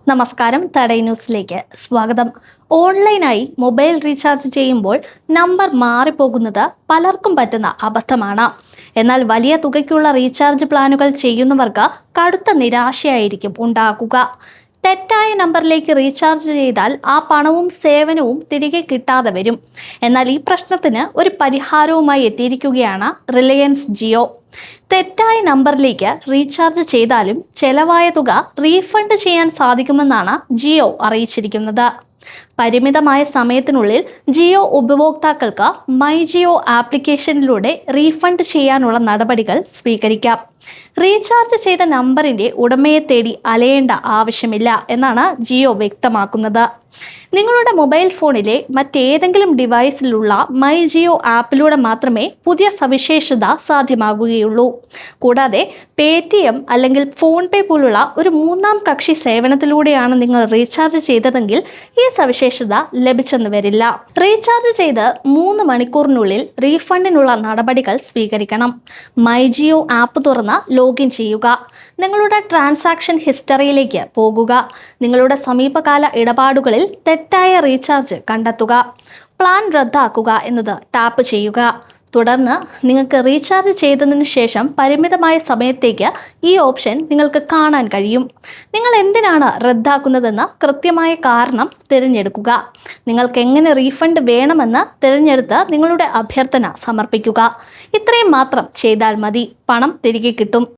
നമസ്കാരം, തടൈ ന്യൂസിലേക്ക് സ്വാഗതം. ഓൺലൈനായി മൊബൈൽ റീചാർജ് ചെയ്യുമ്പോൾ നമ്പർ മാറിപ്പോകുന്നത് പലർക്കും പറ്റുന്ന അബദ്ധമാണ്. എന്നാൽ വലിയ തുകയ്ക്കുള്ള റീചാർജ് പ്ലാനുകൾ ചെയ്യുന്നവർക്ക് കടുത്ത നിരാശയായിരിക്കും ഉണ്ടാകുക. തെറ്റായ നമ്പറിലേക്ക് റീചാർജ് ചെയ്താൽ ആ പണവും സേവനവും തിരികെ കിട്ടാതെ വരും. എന്നാൽ ഈ പ്രശ്നത്തിന് ഒരു പരിഹാരവുമായി എത്തിയിരിക്കുകയാണ് റിലയൻസ് ജിയോ. തെറ്റായ നമ്പറിലേക്ക് റീചാർജ് ചെയ്താലും ചെലവായ തുക റീഫണ്ട് ചെയ്യാൻ സാധിക്കുമെന്നാണ് ജിയോ അറിയിച്ചിരിക്കുന്നത്. പരിമിതമായ സമയത്തിനുള്ളിൽ ജിയോ ഉപഭോക്താക്കൾക്ക് മൈ ജിയോ ആപ്ലിക്കേഷനിലൂടെ റീഫണ്ട് ചെയ്യാനുള്ള നടപടികൾ സ്വീകരിക്കാം. റീചാർജ് ചെയ്ത നമ്പറിന്റെ ഉടമയെ തേടി അലയേണ്ട ആവശ്യമില്ല എന്നാണ് ജിയോ വ്യക്തമാക്കുന്നത്. നിങ്ങളുടെ മൊബൈൽ ഫോണിലെ മറ്റേതെങ്കിലും ഡിവൈസിലുള്ള മൈ ജിയോ ആപ്പിലൂടെ മാത്രമേ പുതിയ സവിശേഷത സാധ്യമാകുകയുള്ളൂ. കൂടാതെ പേടിഎം അല്ലെങ്കിൽ ഫോൺ പേ പോലുള്ള ഒരു മൂന്നാം കക്ഷി സേവനത്തിലൂടെയാണ് നിങ്ങൾ റീചാർജ് ചെയ്തതെങ്കിൽ ഈ സവിശേഷത ലഭിച്ചെന്ന് വരില്ല. റീചാർജ് ചെയ്ത് 3 മണിക്കൂറിനുള്ളിൽ റീഫണ്ടിനുള്ള നടപടികൾ സ്വീകരിക്കണം. മൈ ജിയോ ആപ്പ് തുറന്ന് ലോഗിൻ ചെയ്യുക. നിങ്ങളുടെ ട്രാൻസാക്ഷൻ ഹിസ്റ്ററിയിലേക്ക് പോകുക. നിങ്ങളുടെ സമീപകാല ഇടപാടുകളിൽ തെറ്റായ റീചാർജ് കണ്ടെത്തുക. പ്ലാൻ റദ്ദാക്കുക എന്നത് ടാപ്പ് ചെയ്യുക. തുടർന്ന് നിങ്ങൾക്ക് റീചാർജ് ചെയ്തതിനു ശേഷം പരിമിതമായ സമയത്തേക്ക് ഈ ഓപ്ഷൻ നിങ്ങൾക്ക് കാണാൻ കഴിയും. നിങ്ങൾ എന്തിനാണ് റദ്ദാക്കുന്നതെന്ന് കൃത്യമായ കാരണം തിരഞ്ഞെടുക്കുക. നിങ്ങൾക്ക് എങ്ങനെ റീഫണ്ട് വേണമെന്ന് തിരഞ്ഞെടുത്ത് നിങ്ങളുടെ അഭ്യർത്ഥന സമർപ്പിക്കുക. ഇത്രയും മാത്രം ചെയ്താൽ മതി. പണം തിരികെ കിട്ടും.